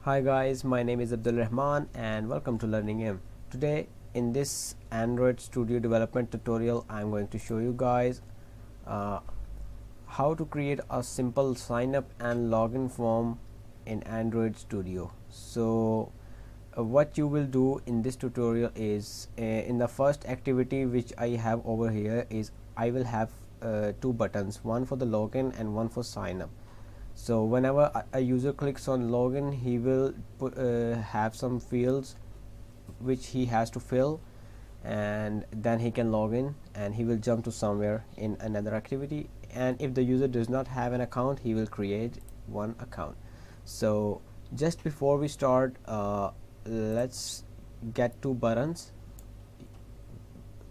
Hi guys, my name is Abdul Rahman and welcome to Learning M. Today in this Android Studio development tutorial I'm going to show you guys uh, how to create a simple sign up and login form in Android Studio. So what you will do in this tutorial is in the first activity which I have over here is I will have two buttons, one for the login and one for sign up. So whenever a user clicks on login, he will have some fields which he has to fill, and then he can log in and he will jump to somewhere in another activity. And if the user does not have an account, he will create one account. So just before we start, let's get two buttons.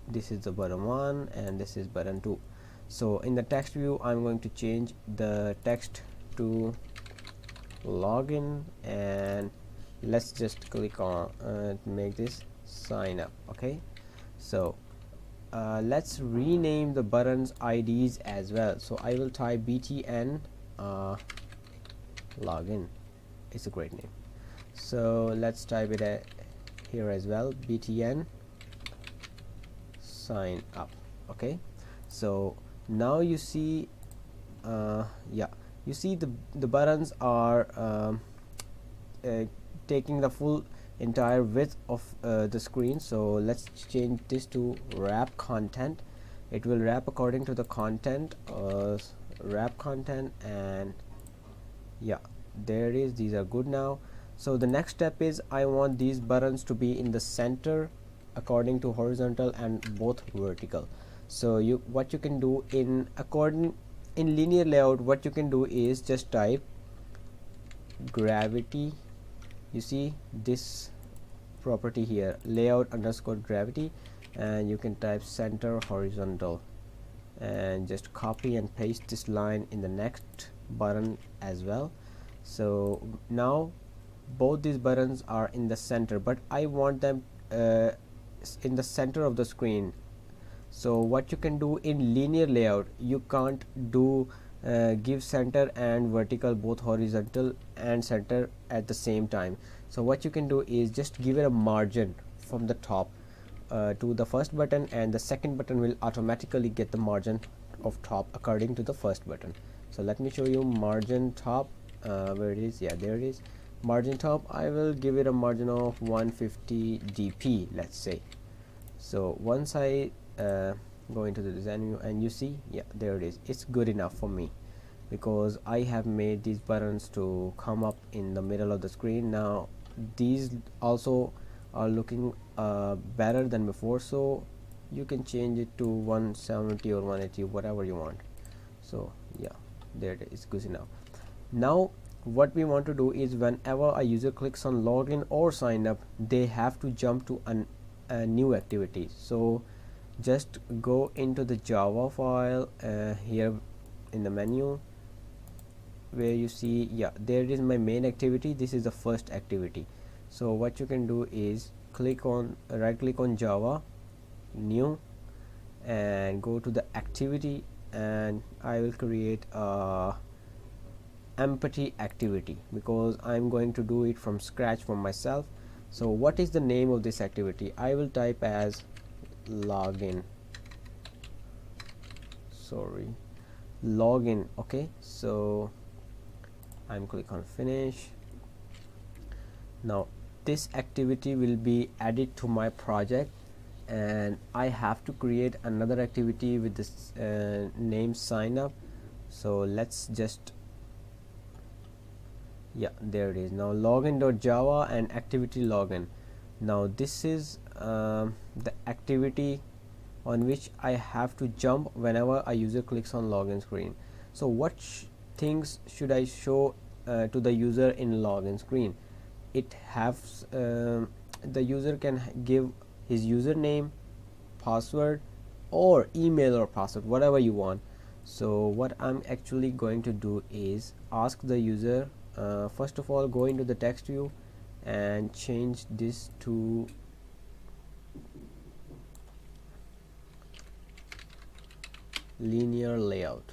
This is the button 1 and this is button 2. So in the text view I'm going to change the text to login, and let's just click on make this sign up. Okay, so let's rename the buttons IDs as well. So I will type btn login. It's a great name. So let's type it here as well, btn sign up. Okay, so now you see you see the buttons are taking the full entire width of the screen. So let's change this to wrap content. It will wrap according to the content, wrap content, and yeah, there it is. These are good now. So the next step is I want these buttons to be in the center according to horizontal and both vertical. So what you can do in linear layout, what you can do is just type gravity. You see this property here, layout underscore gravity, and you can type center horizontal and just copy and paste this line in the next button as well. So now both these buttons are in the center, but I want them in the center of the screen. So what you can do in linear layout, you can't do give center and vertical, both horizontal and center at the same time. So what you can do is just give it a margin from the top to the first button, and the second button will automatically get the margin of top according to the first button. So let me show you margin top, where it is. Yeah, there it is, margin top. I will give it a margin of 150 dp, let's say. So once I go into the design view, and you see, yeah, there it is. It's good enough for me because I have made these buttons to come up in the middle of the screen. Now these also are looking better than before, so you can change it to 170 or 180, whatever you want. So yeah, there it is, good enough. Now what we want to do is whenever a user clicks on login or sign up, they have to jump to a new activity. So just go into the Java file here in the menu, where you see, yeah, there is my main activity. This is the first activity. So what you can do is click on right click on Java, new, and go to the activity, and I will create a empty activity because I'm going to do it from scratch for myself. So what is the name of this activity? I will type as login. Login. Okay, so I'm click on finish. Now this activity will be added to my project, and I have to create another activity with this name sign up. So let's just, yeah, there it is. Now login.java and activity login. Now this is the activity on which I have to jump whenever a user clicks on login screen. So what things should I show to the user in login screen? It has the user can give his username, password, or email or password, whatever you want. So what I'm actually going to do is ask the user, first of all, go into the text view and change this to linear layout.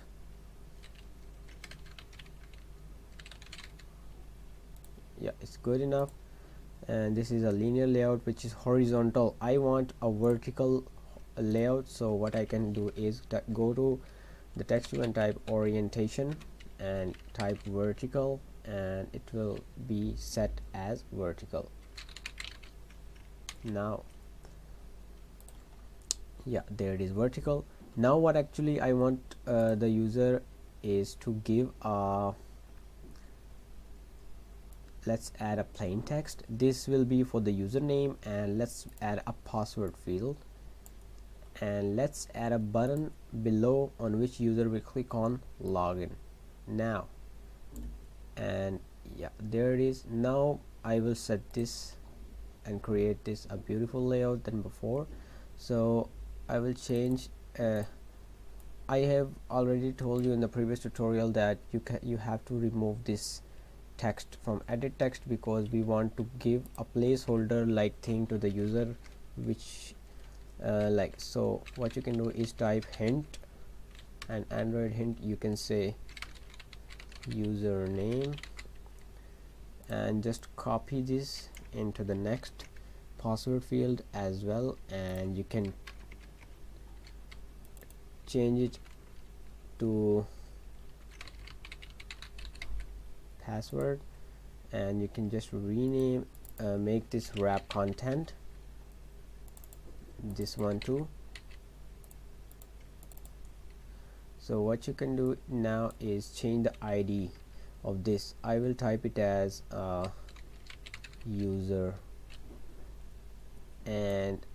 yeah, it's good enough. And this is a linear layout which is horizontal. I want a vertical layout, so what I can do is go to the text view and type orientation and type vertical, and it will be set as vertical. Now yeah, there it is, vertical. Now what actually I want the user is to give a, let's add a plain text. This will be for the username, and let's add a password field, and let's add a button below on which user will click on login now. And yeah, there it is. Now I will set this and create this a beautiful layout than before. So I will change I have already told you in the previous tutorial that you have to remove this text from edit text, because we want to give a placeholder like thing to the user, which like, so what you can do is type hint, and Android hint, you can say username, and just copy this into the next password field as well, and you can change it to password, and you can just rename make this wrap content, this one too. So what you can do now is change the ID of this. I will type it as user, and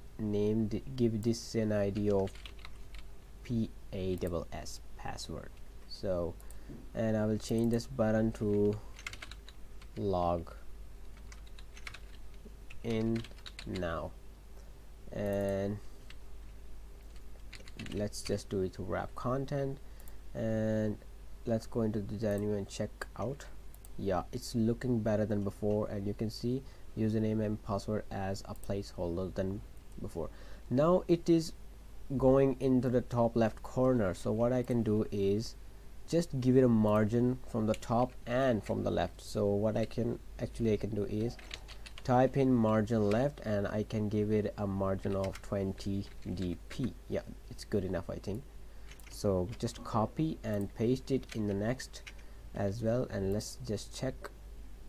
give this an ID of PASS, password. So, and I will change this button to log in now, and let's just do it to wrap content, and let's go into the menu and check out. Yeah, it's looking better than before, and you can see username and password as a placeholder than before. Now it is going into the top left corner, so what I can do is just give it a margin from the top and from the left. So what I can do is type in margin left, and I can give it a margin of 20 dp. Yeah, it's good enough, I think. So just copy and paste it in the next as well, and let's just check.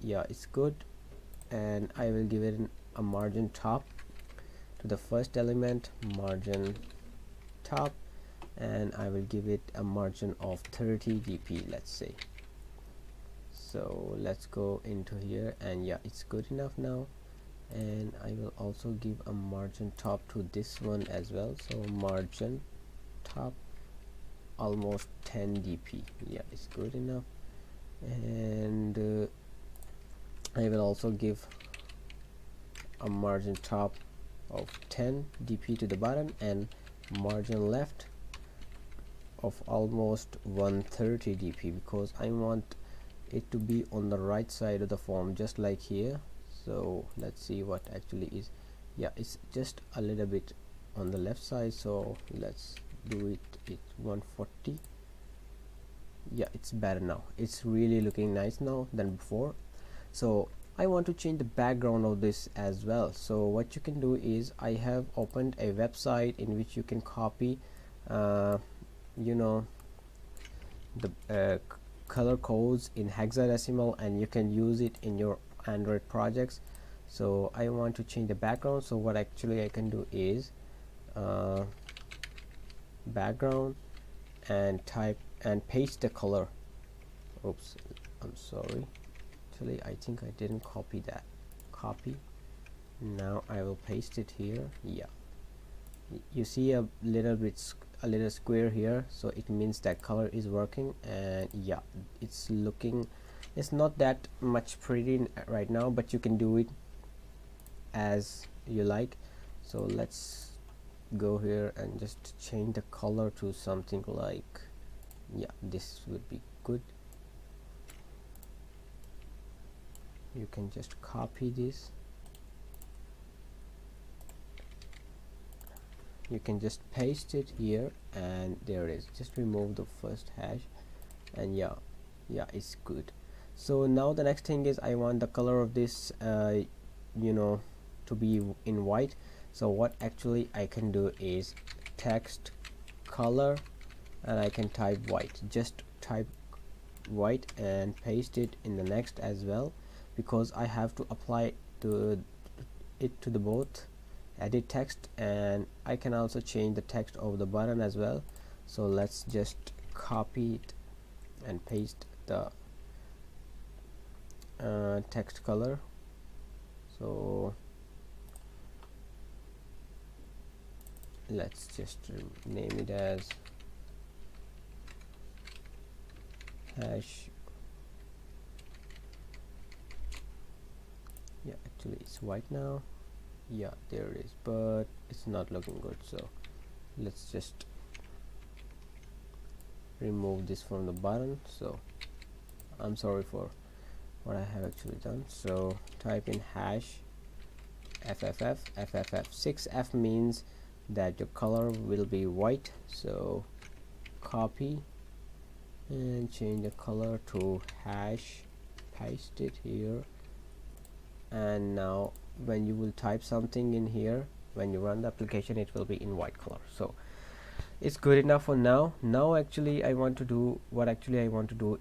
Yeah, it's good, and I will give it a margin top to the first element, margin top, and I will give it a margin of 30 dp, let's say. So let's go into here, and yeah, it's good enough now. And I will also give a margin top to this one as well, so margin top almost 10 dp. Yeah, it's good enough. And I will also give a margin top of 10 dp to the bottom, and margin left of almost 130 dp, because I want it to be on the right side of the form, just like here. So let's see what actually is. Yeah, it's just a little bit on the left side, so let's do it at 140. Yeah, it's better now. It's really looking nice now than before. So I want to change the background of this as well. So what you can do is, I have opened a website in which you can copy you know, the color codes in hexadecimal, and you can use it in your Android projects. So I want to change the background, so what actually I can do is background, and type and paste the color. Oops, I'm sorry, actually I think I didn't copy that. Copy, now I will paste it here. Yeah, you see a little square here, so it means that color is working. And yeah, it's not that much pretty right now, but you can do it as you like. So let's go here and just change the color to something like, yeah, this would be good. You can just copy this, you can just paste it here, and there it is. Just remove the first hash, and yeah, it's good. So now the next thing is I want the color of this you know, to be in white. So what actually I can do is text color, and I can type white. Just type white and paste it in the next as well, because I have to apply it to the both edit text, and I can also change the text of the button as well. So let's just copy it and paste the text color. So let's just name it as hash. Yeah, actually it's white now. Yeah, there it is, but it's not looking good. So let's just remove this from the button. So I'm sorry for what I have actually done. So type in hash fff. 6f means that your color will be white. So copy and change the color to hash, paste it here, and now when you will type something in here, when you run the application, it will be in white color. So it's good enough for now. Now actually I want to do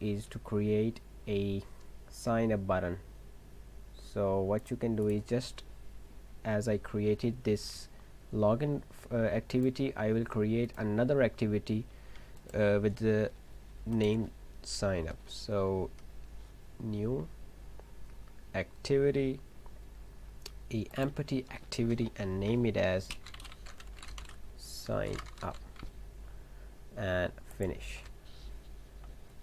is to create a sign up button. So what you can do is, just as I created this login activity, I will create another activity with the name sign up. So new activity, a empty activity, and name it as sign up and finish.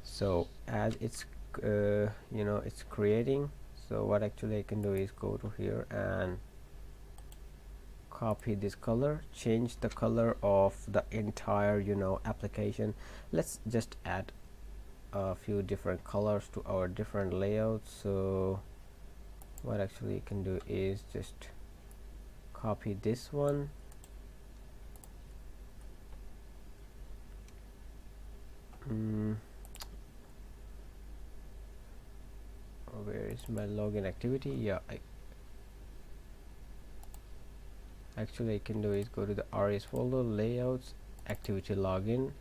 So as it's you know, it's creating. So what actually I can do is go to here and copy this color, change the color of the entire, you know, application. Let's just add a few different colors to our different layouts. So what actually you can do is just copy this one, where is my login activity? Yeah, actually I can do is go to the rs folder, layouts, activity login,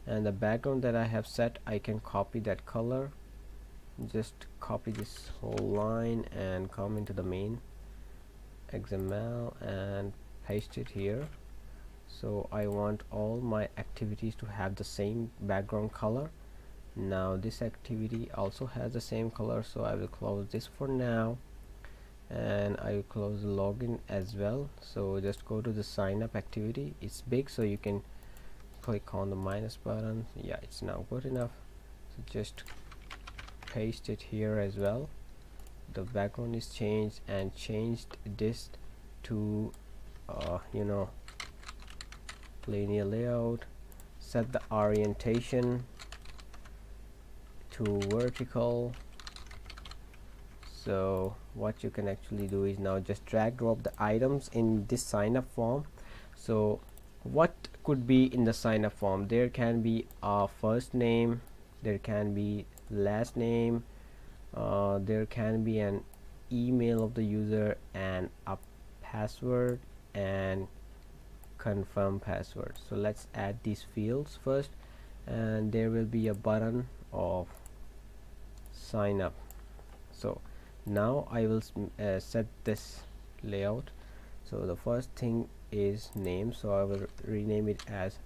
and the background that I have set, I can copy that color. Just copy this whole line and come into the main XML and paste it here. So I want all my activities to have the same background color. Now this activity also has the same color, so I will close this for now, and I will close the login as well. So just go to the sign up activity. It's big, so you can click on the minus button. Yeah, it's now good enough. So just paste it here as well. The background is changed, and changed this to you know, linear layout. Set the orientation to vertical. So what you can actually do is now just drag drop the items in this sign up form. So what could be in the sign up form? There can be a first name, there can be last name, there can be an email of the user, and a password, and confirm password. So let's add these fields first, and there will be a button of sign up. So now I will set this layout. So the first thing is name, so I will rename it as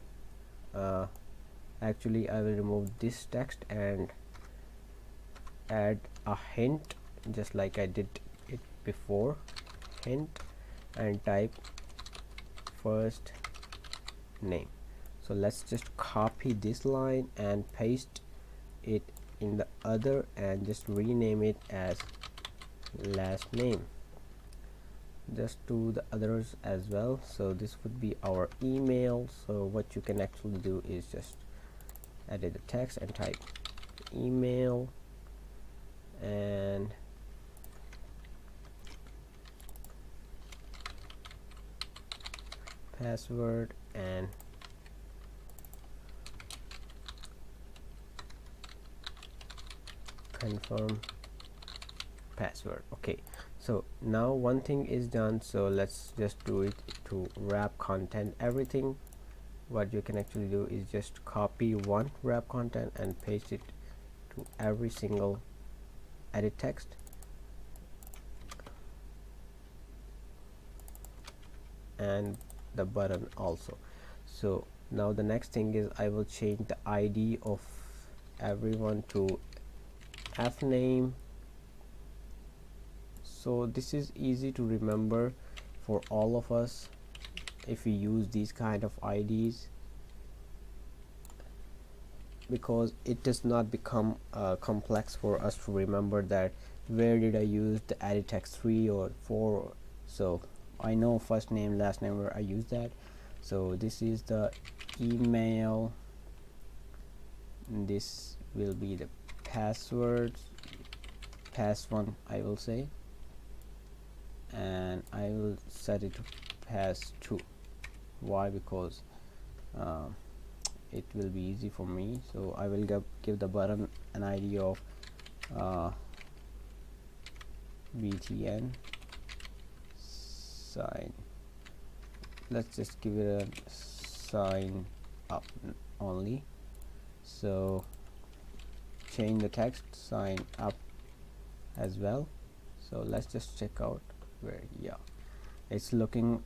actually I will remove this text and add a hint, just like I did it before, hint, and type first name. So let's just copy this line and paste it in the other, and just rename it as last name. Just do the others as well. So this would be our email. So what you can actually do is just edit the text and type email, and password, and confirm password. Okay, so now one thing is done, so let's just do it to wrap content. Everything what you can actually do is just copy one wrap content and paste it to every single edit text, and the button also. So now the next thing is I will change the ID of everyone to F name. So this is easy to remember for all of us if we use these kind of IDs, because it does not become complex for us to remember that where did I use the edit text 3 or 4. So I know first name last name where I use that. So this is the email, this will be the password, pass1 I will say, and I will set it to pass2. Why? Because it will be easy for me. So I will give the button an ID of btn sign. Let's just give it a sign up only. So change the text sign up as well. So let's just check out where, yeah, it's looking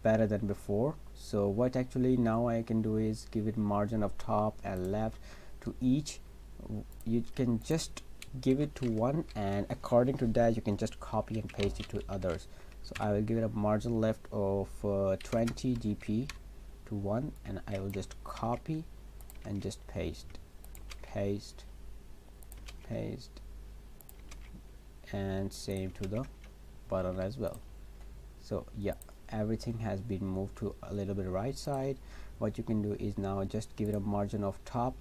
better than before. So what actually now I can do is give it margin of top and left to each. You can just give it to one, and according to that you can just copy and paste it to others. So I will give it a margin left of 20 dp to 1, and I will just copy and just paste, and same to the button as well. So yeah, everything has been moved to a little bit right side. What you can do is now just give it a margin of top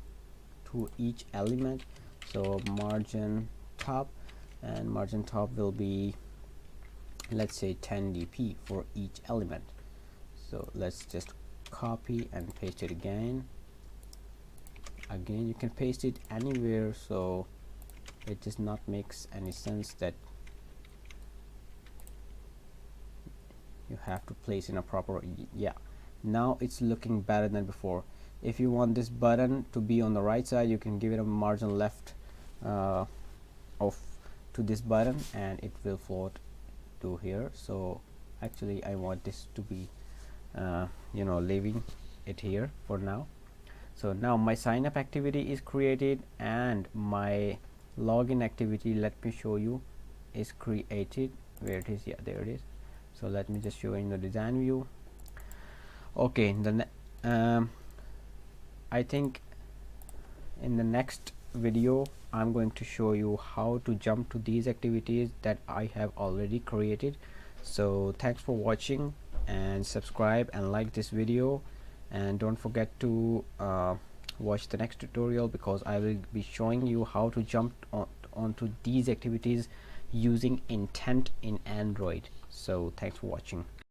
to each element. So margin top, and margin top will be, let's say 10 dp for each element. So let's just copy and paste it again. You can paste it anywhere, so it does not makes any sense that you have to place in a proper, yeah, now it's looking better than before. If you want this button to be on the right side, you can give it a margin left of to this button, and it will float to here. So actually I want this to be leaving it here for now. So now my sign up activity is created, and my login activity, let me show you, is created. Where it is, yeah, there it is. So let me just show in the design view. Okay, I think in the next video I'm going to show you how to jump to these activities that I have already created. So thanks for watching, and subscribe and like this video, and don't forget to watch the next tutorial, because I will be showing you how to jump onto these activities using intent in Android. So thanks for watching.